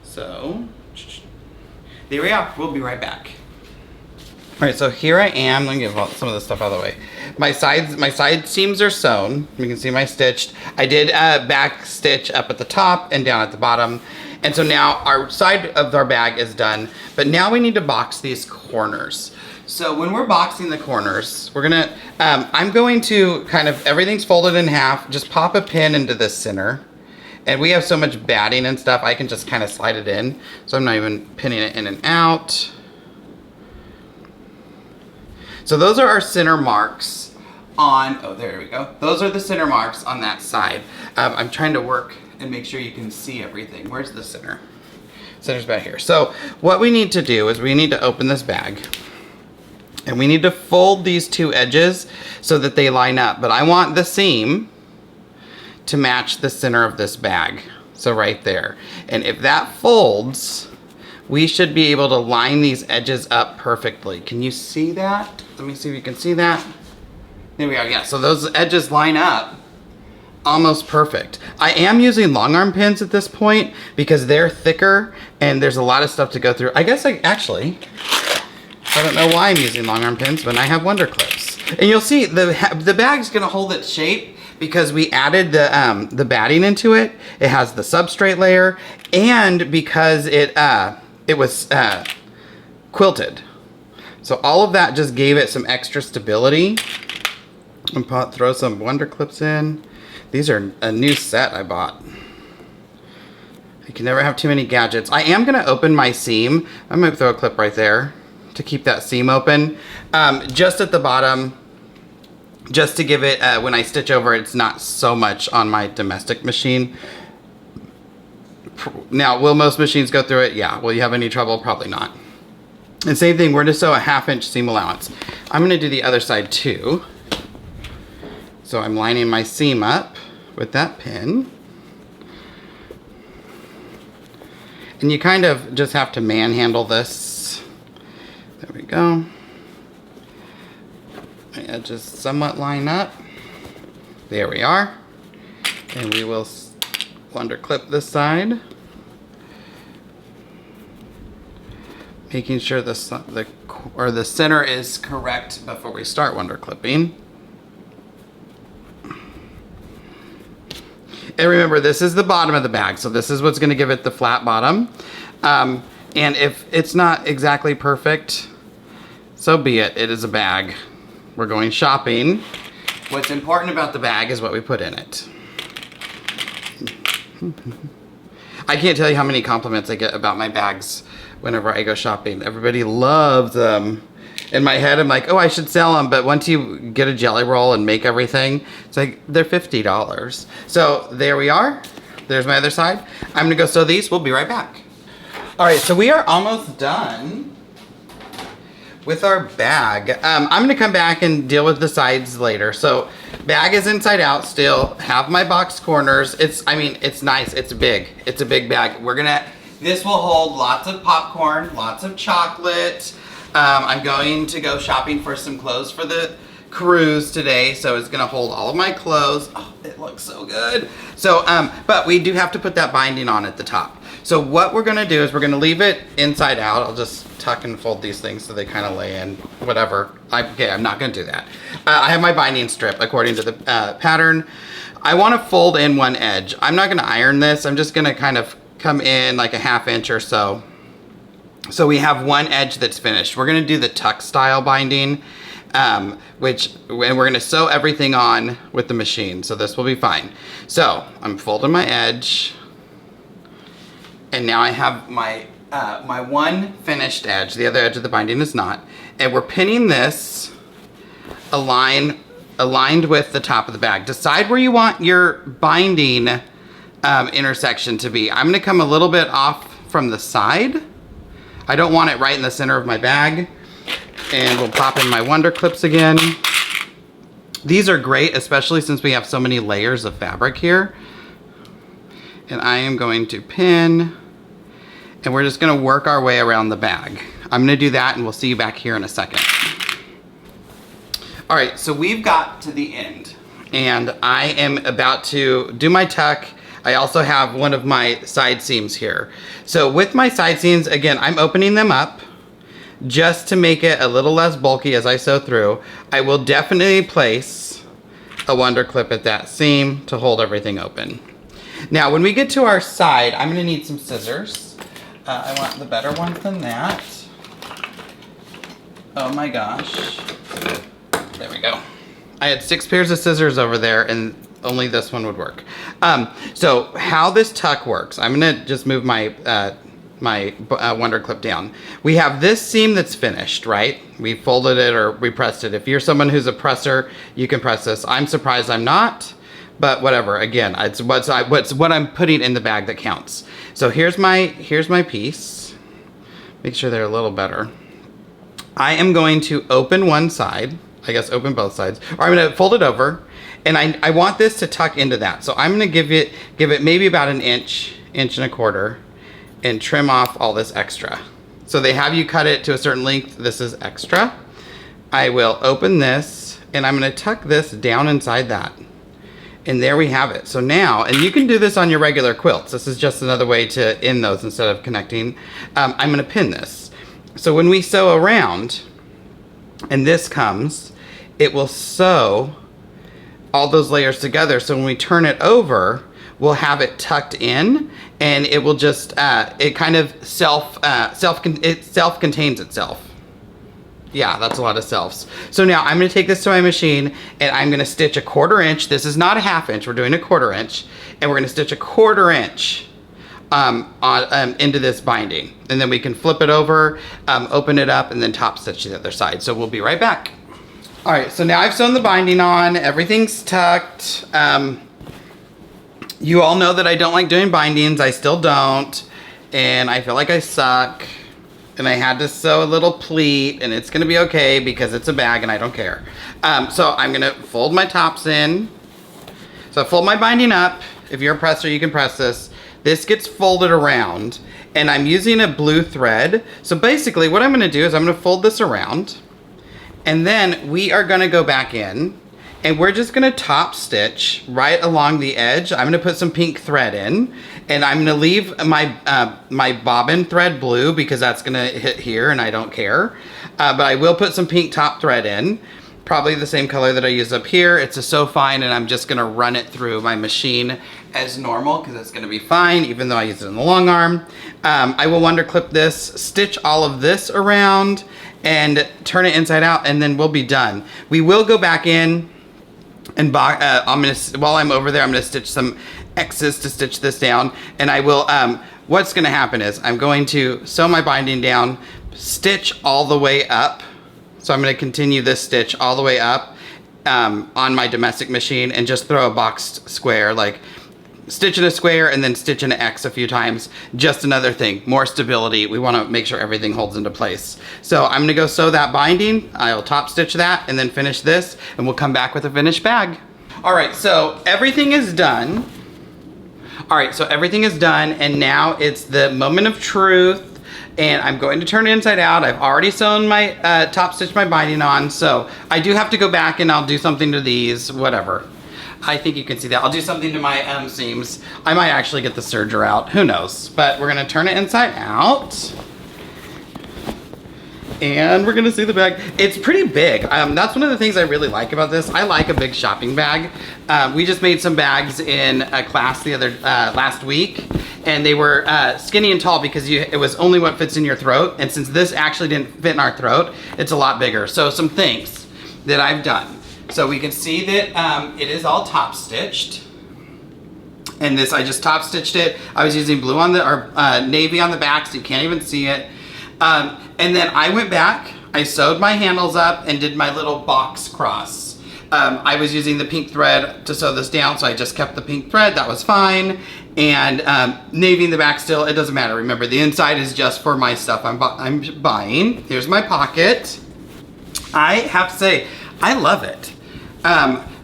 So, there we are. We'll be right back. All right, so here I am. Let me get some of this stuff out of the way. My side seams are sewn. You can see my stitched. I did back stitch up at the top and down at the bottom. And so now our side of our bag is done, but now we need to box these corners. So when we're boxing the corners, we're gonna, I'm going to everything's folded in half, just pop a pin into this center. And we have so much batting and stuff, I can just kind of slide it in. So I'm not even pinning it in and out. So those are our center marks on, oh, there we go. Those are the center marks on that side. I'm trying to work and make sure you can see everything. Where's the center? Center's back here. So what we need to do is we need to open this bag and we need to fold these two edges so that they line up. But I want the seam to match the center of this bag. So right there. And if that folds, we should be able to line these edges up perfectly. Can you see that? Let me see if you can see that. There we are, yeah. So those edges line up almost perfect. I am using long arm pins at this point because they're thicker and there's a lot of stuff to go through. I guess I don't know why I'm using long arm pins when I have Wonder Clips. And you'll see the bag's gonna hold its shape because we added the batting into it. It has the substrate layer, and because it was quilted. So all of that just gave it some extra stability. And throw some Wonder Clips in. These are a new set I bought. You can never have too many gadgets. I am gonna open my seam. I'm gonna throw a clip right there to keep that seam open. Just at the bottom, just to give it, when I stitch over, it's not so much on my domestic machine. Now, will most machines go through it? Yeah. Will you have any trouble? Probably not. And same thing, we're gonna sew a 1/2 inch seam allowance. I'm gonna do the other side too. So I'm lining my seam up with that pin. And you kind of just have to manhandle this. There we go. My edges somewhat line up. There we are. And we will Wonder Clip this side. Making sure the center is correct before we start Wonder Clipping. And remember, this is the bottom of the bag, so this is what's gonna give it the flat bottom. And if it's not exactly perfect, so be it. It is a bag. We're going shopping. What's important about the bag is what we put in it. I can't tell you how many compliments I get about my bags whenever I go shopping. Everybody loves them. In my head, I'm like, oh, I should sell them. But once you get a jelly roll and make everything, it's like, they're $50. So there we are. There's my other side. I'm gonna go sew these. We'll be right back. All right, so we are almost done with our bag. I'm gonna come back and deal with the sides later. So bag is inside out still, have my box corners. I mean, it's nice, it's big. It's a big bag. This will hold lots of popcorn, lots of chocolate. I'm going to go shopping for some clothes for the cruise today, so it's gonna hold all of my clothes. Oh, it looks so good. So, but we do have to put that binding on at the top. So what we're gonna do is we're gonna leave it inside out. I'll just tuck and fold these things so they kind of lay in, whatever. Okay, I'm not gonna do that. I have my binding strip according to the pattern. I wanna fold in one edge. I'm not gonna iron this. I'm just gonna kind of come in like a 1/2 inch or so. So we have one edge that's finished. We're gonna do the tuck style binding, and we're gonna sew everything on with the machine. So this will be fine. So I'm folding my edge. And now I have my my one finished edge. The other edge of the binding is not. And we're pinning this aligned with the top of the bag. Decide where you want your binding intersection to be. I'm gonna come a little bit off from the side. I don't want it right in the center of my bag. And we'll pop in my Wonder Clips again. These are great, especially since we have so many layers of fabric here. And I am going to pin, and we're just gonna work our way around the bag. I'm gonna do that and we'll see you back here in a second. All right, so we've got to the end and I am about to do my tuck. I also have one of my side seams here. So with my side seams, again, I'm opening them up just to make it a little less bulky as I sew through. I will definitely place a Wonder Clip at that seam to hold everything open. Now, when we get to our side, I'm gonna need some scissors. I want the better ones than that. Oh my gosh. There we go. I had 6 pairs of scissors over there and only this one would work. So how this tuck works, I'm gonna just move my Wonder Clip down. We have this seam that's finished, right? We folded it or we pressed it. If you're someone who's a presser, you can press this. I'm surprised I'm not. But whatever, again, it's what I'm putting in the bag that counts. So here's my piece. Make sure they're a little better. I am going to open one side, I guess open both sides, or I'm gonna fold it over, and I want this to tuck into that. So I'm gonna give it maybe about an inch and a quarter, and trim off all this extra. So they have you cut it to a certain length. This is extra. I will open this, and I'm gonna tuck this down inside that. And there we have it. So now, and you can do this on your regular quilts. This is just another way to end those instead of connecting. I'm gonna pin this. So when we sew around, and this comes, it will sew all those layers together. So when we turn it over, we'll have it tucked in, and it will just, it kind of self-contains itself. Yeah, that's a lot of selves. So now I'm gonna take this to my machine and I'm gonna stitch a 1/4 inch. This is not a 1/2 inch, we're doing a 1/4 inch. And we're gonna stitch a 1/4 inch into this binding. And then we can flip it over, open it up, and then top stitch the other side. So we'll be right back. All right, so now I've sewn the binding on, everything's tucked. You all know that I don't like doing bindings, I still don't. And I feel like I suck. And I had to sew a little pleat, and it's gonna be okay because it's a bag and I don't care. So I'm gonna fold my tops in. So I fold my binding up. If you're a presser, you can press this. This gets folded around, and I'm using a blue thread. So basically what I'm gonna do is I'm gonna fold this around, and then we are gonna go back in, and we're just gonna top stitch right along the edge. I'm gonna put some pink thread in, and I'm gonna leave my my bobbin thread blue because that's gonna hit here and I don't care. But I will put some pink top thread in, probably the same color that I use up here. It's a So Fine, and I'm just gonna run it through my machine as normal because it's gonna be fine, even though I use it in the long arm. I will Wonder Clip this, stitch all of this around, and turn it inside out, and then we'll be done. We will go back in, and while I'm over there, I'm gonna stitch some X's to stitch this down, and I will, what's gonna happen is I'm going to sew my binding down, stitch all the way up. So I'm gonna continue this stitch all the way up on my domestic machine and just throw a boxed square, like stitch in a square and then stitch in an X a few times. Just another thing, more stability. We want to make sure everything holds into place. So I'm gonna go sew that binding. I'll top stitch that and then finish this, and we'll come back with a finished bag. All right, so everything is done. All right, so everything is done, and now it's the moment of truth, and I'm going to turn it inside out. I've already sewn my, top stitched my binding on, so I do have to go back and I'll do something to these, whatever. I think you can see that. I'll do something to my seams. I might actually get the serger out, who knows? But we're gonna turn it inside out. And we're gonna see the bag. It's pretty big. That's one of the things I really like about this. I like a big shopping bag. We just made some bags in a class the other last week, and they were skinny and tall because it was only what fits in your throat. And since this actually didn't fit in our throat, it's a lot bigger. So some things that I've done. So we can see that it is all top stitched. And this, I just top stitched it. I was using blue on the, or navy on the back, so you can't even see it. And then I went back, I sewed my handles up and did my little box cross. I was using the pink thread to sew this down, so I just kept the pink thread, that was fine. And navy in the back still, it doesn't matter. Remember, the inside is just for my stuff I'm buying. Here's my pocket. I have to say, I love it.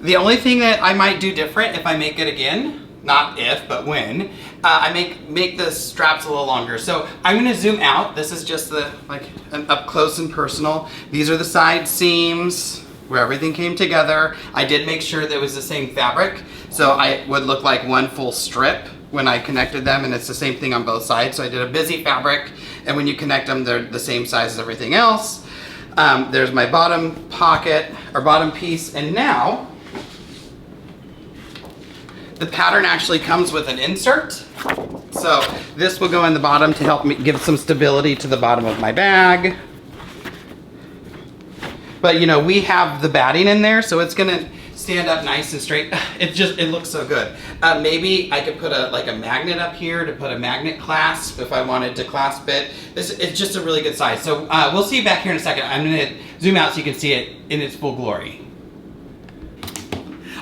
The only thing that I might do different if I make it again, not if, but when, I make the straps a little longer. So I'm gonna zoom out. This is just the, like, an up close and personal. These are the side seams where everything came together. I did make sure that it was the same fabric, so I would look like one full strip when I connected them, and it's the same thing on both sides. So I did a busy fabric, and when you connect them, they're the same size as everything else. There's my bottom pocket, or bottom piece, and now, the pattern actually comes with an insert. So this will go in the bottom to help me give some stability to the bottom of my bag. But you know, we have the batting in there, so it's gonna stand up nice and straight. It looks so good. Maybe I could put like a magnet up here to put a magnet clasp if I wanted to clasp it. It's just a really good size. So we'll see you back here in a second. I'm gonna zoom out so you can see it in its full glory.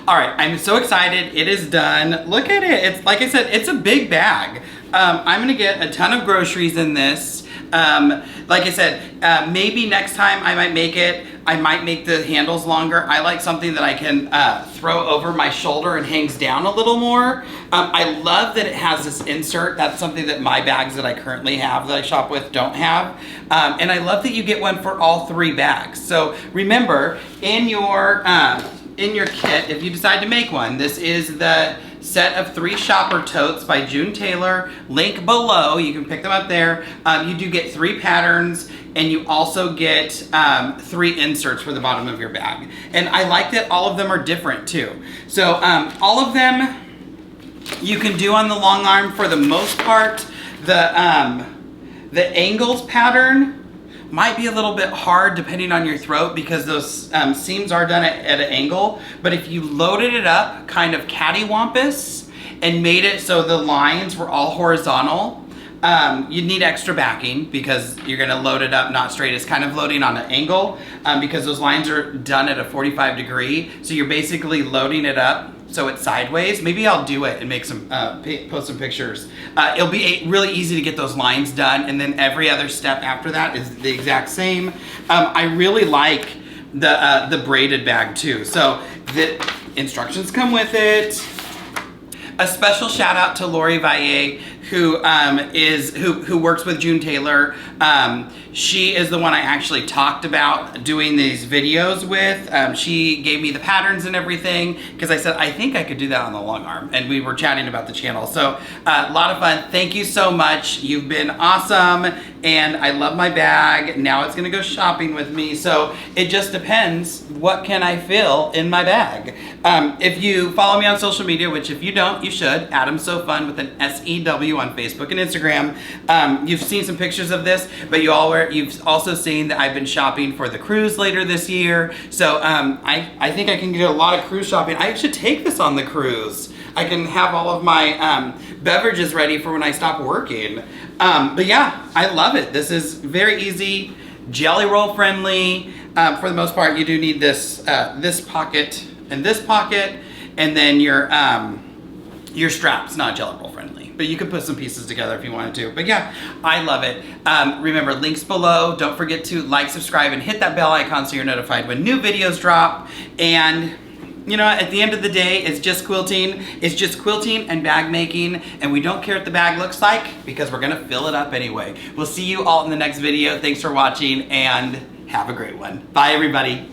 All right, I'm so excited. It is done. Look at it. It's, like I said, it's a big bag. I'm gonna get a ton of groceries in this. Like I said, maybe next time I might make it, I might make the handles longer. I like something that I can throw over my shoulder and hangs down a little more. I love that it has this insert. That's something that my bags that I currently have that I shop with don't have. And I love that you get one for all 3 bags. So remember, in your kit, if you decide to make one, this is the set of 3 shopper totes by Tailor. Link below, you can pick them up there. You do get 3 patterns, and you also get 3 inserts for the bottom of your bag. And I like that all of them are different too. So all of them you can do on the long arm for the most part. The angles pattern might be a little bit hard depending on your throat because those seams are done at an angle. But if you loaded it up kind of cattywampus and made it so the lines were all horizontal, you'd need extra backing because you're gonna load it up not straight. It's kind of loading on an angle because those lines are done at a 45 degree. So you're basically loading it up so it's sideways. Maybe I'll do it and make some, post some pictures. It'll be really easy to get those lines done, and then every other step after that is the exact same. I really like the braided bag too. So the instructions come with it. A special shout out to Lori Valle, who works with Tailor. She is the one I actually talked about doing these videos with. She gave me the patterns and everything because I said I think I could do that on the long arm, and we were chatting about the channel. So a lot of fun. Thank you so much. You've been awesome, and I love my bag. Now it's gonna go shopping with me. So it just depends. What can I fill in my bag? If you follow me on social media, which if you don't, you should. Adam's So Fun with an S-E-W on Facebook and Instagram. You've seen some pictures of this, but you've also seen that I've been shopping for the cruise later this year. So I think I can do a lot of cruise shopping. I should take this on the cruise. I can have all of my beverages ready for when I stop working. But yeah, I love it. This is very easy, jelly roll friendly. For the most part, you do need this this pocket and this pocket, and then your your strap's not jelly roll friendly, but you can put some pieces together if you wanted to. But yeah, I love it. Remember, links below. Don't forget to like, subscribe, and hit that bell icon so you're notified when new videos drop. And you know, at the end of the day, it's just quilting. It's just quilting and bag making, and we don't care what the bag looks like because we're gonna fill it up anyway. We'll see you all in the next video. Thanks for watching, and have a great one. Bye, everybody.